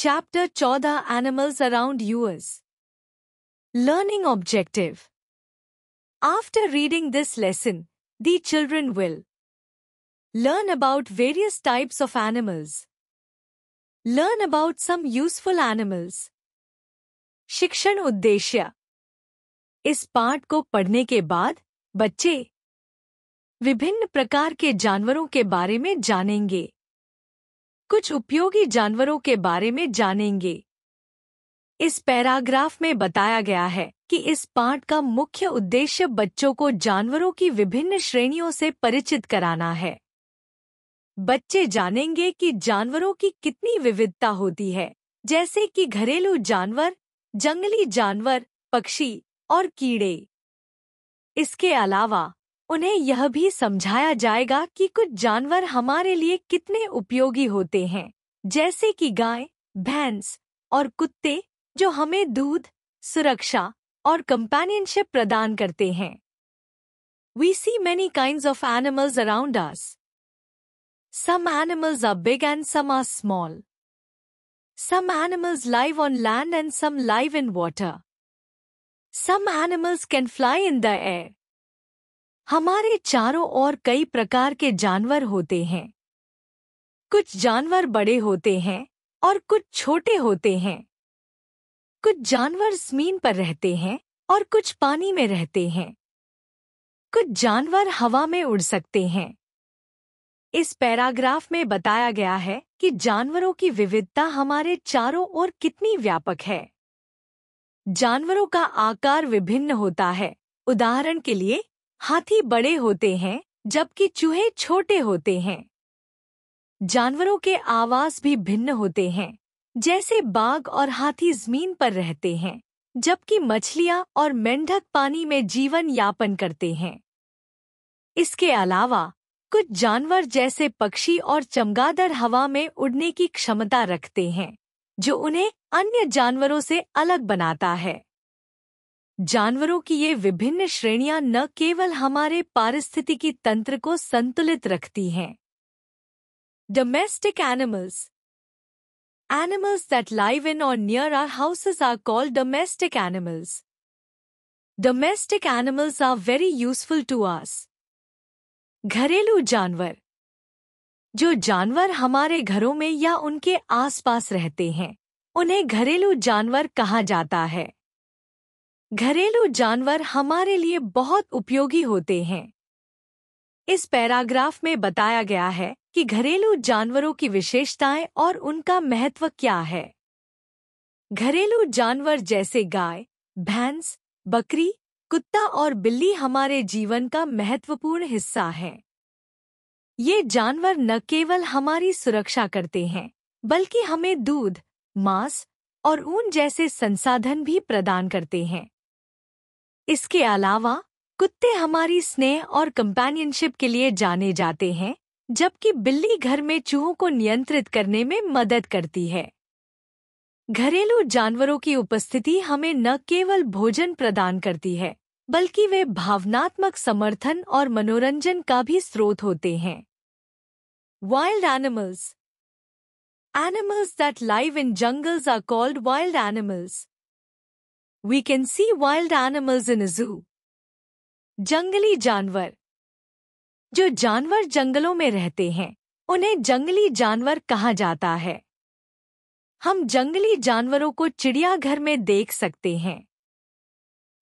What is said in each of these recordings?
Chapter 14 Animals Around US. Learning Objective. After reading this lesson, the children will learn about various types of animals. Learn about some useful animals. शिक्षण उद्देश्य. इस पाठ को पढ़ने के बाद बच्चे विभिन्न प्रकार के जानवरों के बारे में जानेंगे. कुछ उपयोगी जानवरों के बारे में जानेंगे. इस पैराग्राफ में बताया गया है कि इस पाठ का मुख्य उद्देश्य बच्चों को जानवरों की विभिन्न श्रेणियों से परिचित कराना है. बच्चे जानेंगे कि जानवरों की कितनी विविधता होती है, जैसे कि घरेलू जानवर, जंगली जानवर, पक्षी और कीड़े. इसके अलावा उन्हें यह भी समझाया जाएगा कि कुछ जानवर हमारे लिए कितने उपयोगी होते हैं, जैसे कि गाय, भैंस और कुत्ते, जो हमें दूध, सुरक्षा और कंपेनियनशिप प्रदान करते हैं. We see many kinds of animals around us. Some animals are big and some are small. Some animals live on land and some live in water. Some animals can fly in the air. हमारे चारों ओर कई प्रकार के जानवर होते हैं. कुछ जानवर बड़े होते हैं और कुछ छोटे होते हैं. कुछ जानवर जमीन पर रहते हैं और कुछ पानी में रहते हैं. कुछ जानवर हवा में उड़ सकते हैं. इस पैराग्राफ में बताया गया है कि जानवरों की विविधता हमारे चारों ओर कितनी व्यापक है. जानवरों का आकार विभिन्न होता है. उदाहरण के लिए हाथी बड़े होते हैं जबकि चूहे छोटे होते हैं. जानवरों के आवास भी भिन्न होते हैं, जैसे बाघ और हाथी जमीन पर रहते हैं जबकि मछलियां और मेंढक पानी में जीवन यापन करते हैं. इसके अलावा कुछ जानवर जैसे पक्षी और चमगादड़ हवा में उड़ने की क्षमता रखते हैं, जो उन्हें अन्य जानवरों से अलग बनाता है. जानवरों की ये विभिन्न श्रेणियां न केवल हमारे पारिस्थितिकी तंत्र को संतुलित रखती हैं. Domestic animals. Animals that live in or near our houses are called domestic animals. Domestic animals are very useful to us. घरेलू जानवर. जो जानवर हमारे घरों में या उनके आसपास रहते हैं, उन्हें घरेलू जानवर कहा जाता है. घरेलू जानवर हमारे लिए बहुत उपयोगी होते हैं. इस पैराग्राफ में बताया गया है कि घरेलू जानवरों की विशेषताएं और उनका महत्व क्या है. घरेलू जानवर जैसे गाय, भैंस, बकरी, कुत्ता और बिल्ली हमारे जीवन का महत्वपूर्ण हिस्सा हैं. ये जानवर न केवल हमारी सुरक्षा करते हैं, बल्कि हमें दूध, मांस और ऊन जैसे संसाधन भी प्रदान करते हैं. इसके अलावा कुत्ते हमारी स्नेह और कंपेनियनशिप के लिए जाने जाते हैं, जबकि बिल्ली घर में चूहों को नियंत्रित करने में मदद करती है. घरेलू जानवरों की उपस्थिति हमें न केवल भोजन प्रदान करती है, बल्कि वे भावनात्मक समर्थन और मनोरंजन का भी स्रोत होते हैं. Wild animals. Animals that live in jungles are called wild animals. We can see wild animals in a zoo. जंगली जानवर. जो जानवर जंगलों में रहते हैं, उन्हें जंगली जानवर कहा जाता है. हम जंगली जानवरों को चिड़ियाघर में देख सकते हैं.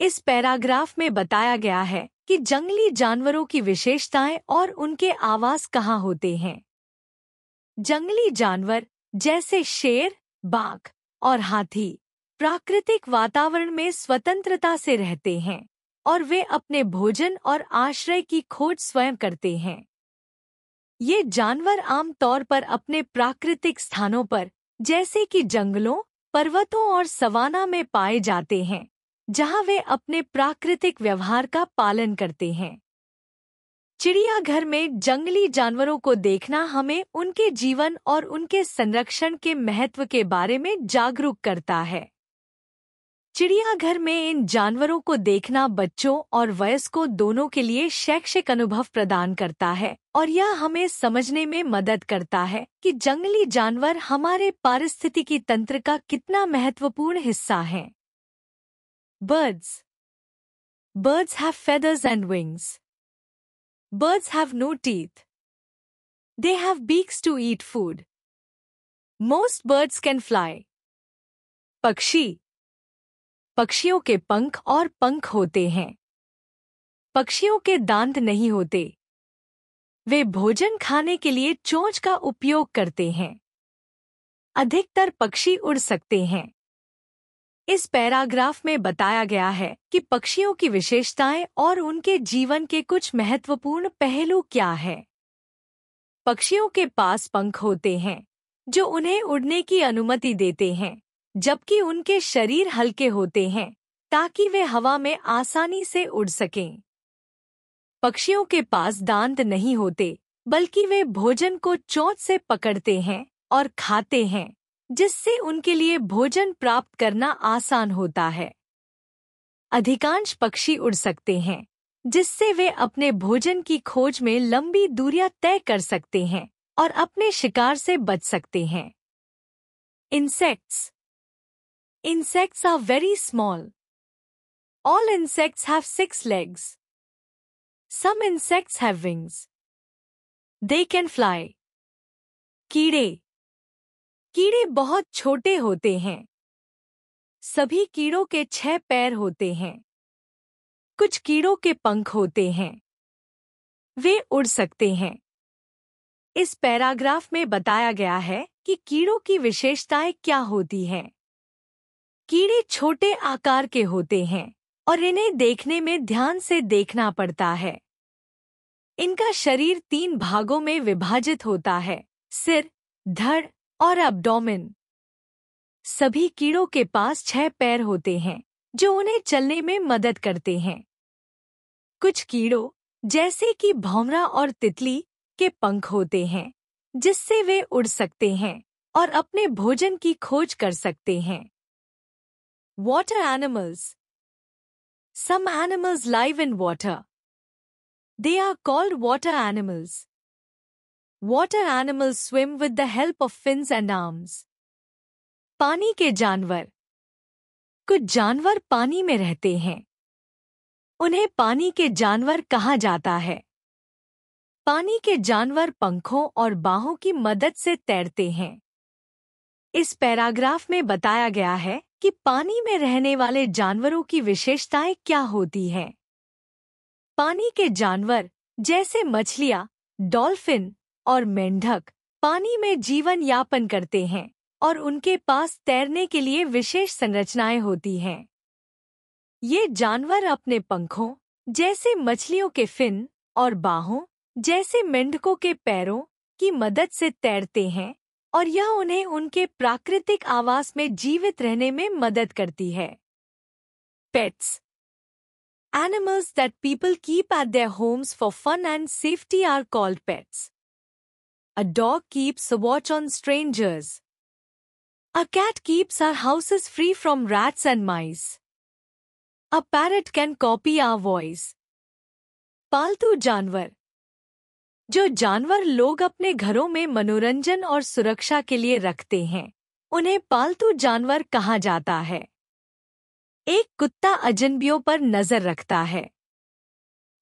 इस पैराग्राफ में बताया गया है कि जंगली जानवरों की विशेषताएं और उनके आवास कहाँ होते हैं. जंगली जानवर जैसे शेर, बाघ और हाथी प्राकृतिक वातावरण में स्वतंत्रता से रहते हैं और वे अपने भोजन और आश्रय की खोज स्वयं करते हैं. ये जानवर आमतौर पर अपने प्राकृतिक स्थानों पर, जैसे कि जंगलों, पर्वतों और सवाना में पाए जाते हैं, जहां वे अपने प्राकृतिक व्यवहार का पालन करते हैं. चिड़ियाघर में जंगली जानवरों को देखना हमें उनके जीवन और उनके संरक्षण के महत्व के बारे में जागरूक करता है. चिड़ियाघर में इन जानवरों को देखना बच्चों और वयस्कों दोनों के लिए शैक्षिक अनुभव प्रदान करता है और यह हमें समझने में मदद करता है कि जंगली जानवर हमारे पारिस्थितिकी तंत्र का कितना महत्वपूर्ण हिस्सा हैं। Birds. Birds have feathers and wings. Birds have no teeth. They have beaks to eat food. Most birds can fly. पक्षी। पक्षियों के पंख और पंख होते हैं। पक्षियों के दांत नहीं होते। वे भोजन खाने के लिए चोंच का उपयोग करते हैं। अधिकतर पक्षी उड़ सकते हैं। इस पैराग्राफ में बताया गया है कि पक्षियों की विशेषताएं और उनके जीवन के कुछ महत्वपूर्ण पहलू क्या हैं। पक्षियों के पास पंख होते हैं जो उन्हें उड़ने की अनुमति देते हैं, जबकि उनके शरीर हल्के होते हैं ताकि वे हवा में आसानी से उड़ सकें। पक्षियों के पास दांत नहीं होते, बल्कि वे भोजन को चोंच से पकड़ते हैं और खाते हैं, जिससे उनके लिए भोजन प्राप्त करना आसान होता है। अधिकांश पक्षी उड़ सकते हैं, जिससे वे अपने भोजन की खोज में लंबी दूरियां तय कर सकते हैं और अपने शिकार से बच सकते हैं। Insects. Insects are very small. All insects have 6 legs. Some insects have wings. They can fly. कीड़े। कीड़े बहुत छोटे होते हैं। सभी कीड़ों के 6 पैर होते हैं। कुछ कीड़ों के पंख होते हैं। वे उड़ सकते हैं। इस पैराग्राफ में बताया गया है कि कीड़ों की विशेषताएं क्या होती हैं। कीड़े छोटे आकार के होते हैं और इन्हें देखने में ध्यान से देखना पड़ता है। इनका शरीर 3 भागों में विभाजित होता है: सिर, धड़ और एब्डोमेन। सभी कीड़ों के पास 6 पैर होते हैं जो उन्हें चलने में मदद करते हैं। कुछ कीड़ों, जैसे कि भौंरा और तितली, के पंख होते हैं जिससे वे उड़ सकते हैं और अपने भोजन की खोज कर सकते हैं। Water animals. Some animals live in water. They are called water animals. Water animals swim with the help of fins and arms. पानी के जानवर। कुछ जानवर पानी में रहते हैं। उन्हें पानी के जानवर कहा जाता है। पानी के जानवर पंखों और बाहों की मदद से तैरते हैं। इस पैराग्राफ में बताया गया है कि पानी में रहने वाले जानवरों की विशेषताएं क्या होती हैं। पानी के जानवर जैसे मछलियां, डॉल्फिन और मेंढक पानी में जीवन यापन करते हैं और उनके पास तैरने के लिए विशेष संरचनाएं होती हैं। ये जानवर अपने पंखों जैसे मछलियों के फिन और बाहों जैसे मेंढकों के पैरों की मदद से तैरते हैं और यह उन्हें उनके प्राकृतिक आवास में जीवित रहने में मदद करती है। Pets. Animals that people keep at their homes for fun and safety are called pets. A dog keeps a watch on strangers. A cat keeps our houses free from rats and mice. A parrot can copy our voice. पालतू जानवर। जो जानवर लोग अपने घरों में मनोरंजन और सुरक्षा के लिए रखते हैं, उन्हें पालतू जानवर कहा जाता है। एक कुत्ता अजनबियों पर नजर रखता है।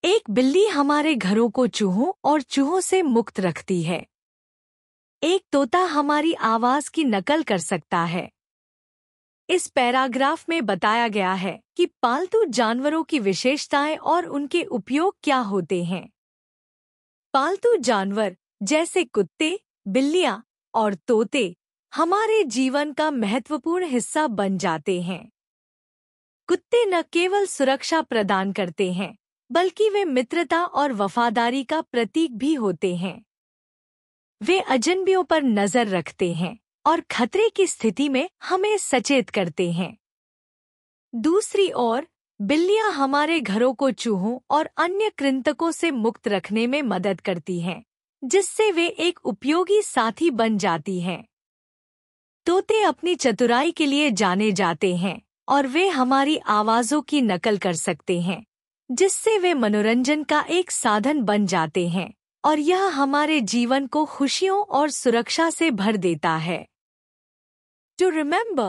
एक बिल्ली हमारे घरों को चूहों और चूहों से मुक्त रखती है। एक तोता हमारी आवाज की नकल कर सकता है। इस पैराग्राफ में बताया गया है कि पालतू जानवरों की विशेषताएं और उनके उपयोग क्या होते हैं। पालतू जानवर जैसे कुत्ते, बिल्लियां और तोते हमारे जीवन का महत्वपूर्ण हिस्सा बन जाते हैं। कुत्ते न केवल सुरक्षा प्रदान करते हैं, बल्कि वे मित्रता और वफादारी का प्रतीक भी होते हैं। वे अजनबियों पर नजर रखते हैं और खतरे की स्थिति में हमें सचेत करते हैं। दूसरी ओर, बिल्लियां हमारे घरों को चूहों और अन्य कृंतकों से मुक्त रखने में मदद करती हैं, जिससे वे एक उपयोगी साथी बन जाती हैं। तोते अपनी चतुराई के लिए जाने जाते हैं और वे हमारी आवाज़ों की नकल कर सकते हैं, जिससे वे मनोरंजन का एक साधन बन जाते हैं और यह हमारे जीवन को खुशियों और सुरक्षा से भर देता है। To remember,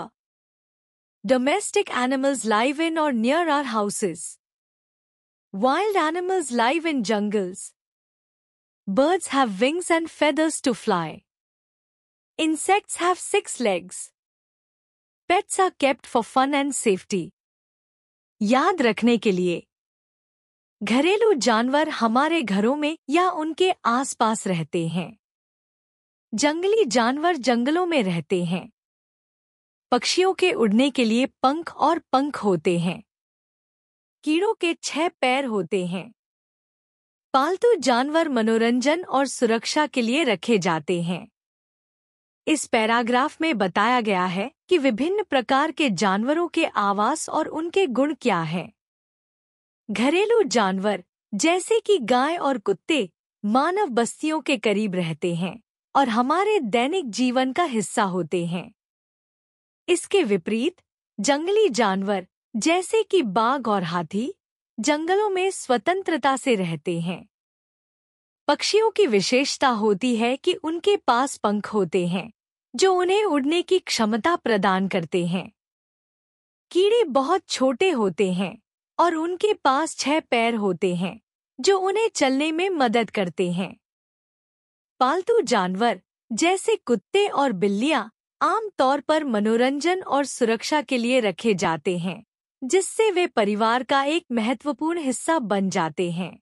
domestic animals live in or near our houses. Wild animals live in jungles. Birds have wings and feathers to fly. Insects have 6 legs. Pets are kept for fun and safety. याद रखने के लिए, घरेलू जानवर हमारे घरों में या उनके आसपास रहते हैं। जंगली जानवर जंगलों में रहते हैं। पक्षियों के उड़ने के लिए पंख और पंख होते हैं। कीड़ों के 6 पैर होते हैं। पालतू जानवर मनोरंजन और सुरक्षा के लिए रखे जाते हैं। इस पैराग्राफ में बताया गया है कि विभिन्न प्रकार के जानवरों के आवास और उनके गुण क्या हैं। घरेलू जानवर जैसे कि गाय और कुत्ते मानव बस्तियों के करीब रहते हैं और हमारे दैनिक जीवन का हिस्सा होते हैं। इसके विपरीत जंगली जानवर जैसे कि बाघ और हाथी जंगलों में स्वतंत्रता से रहते हैं। पक्षियों की विशेषता होती है कि उनके पास पंख होते हैं जो उन्हें उड़ने की क्षमता प्रदान करते हैं। कीड़े बहुत छोटे होते हैं और उनके पास 6 पैर होते हैं जो उन्हें चलने में मदद करते हैं। पालतू जानवर जैसे कुत्ते और बिल्लियां आम तौर पर मनोरंजन और सुरक्षा के लिए रखे जाते हैं, जिससे वे परिवार का एक महत्वपूर्ण हिस्सा बन जाते हैं।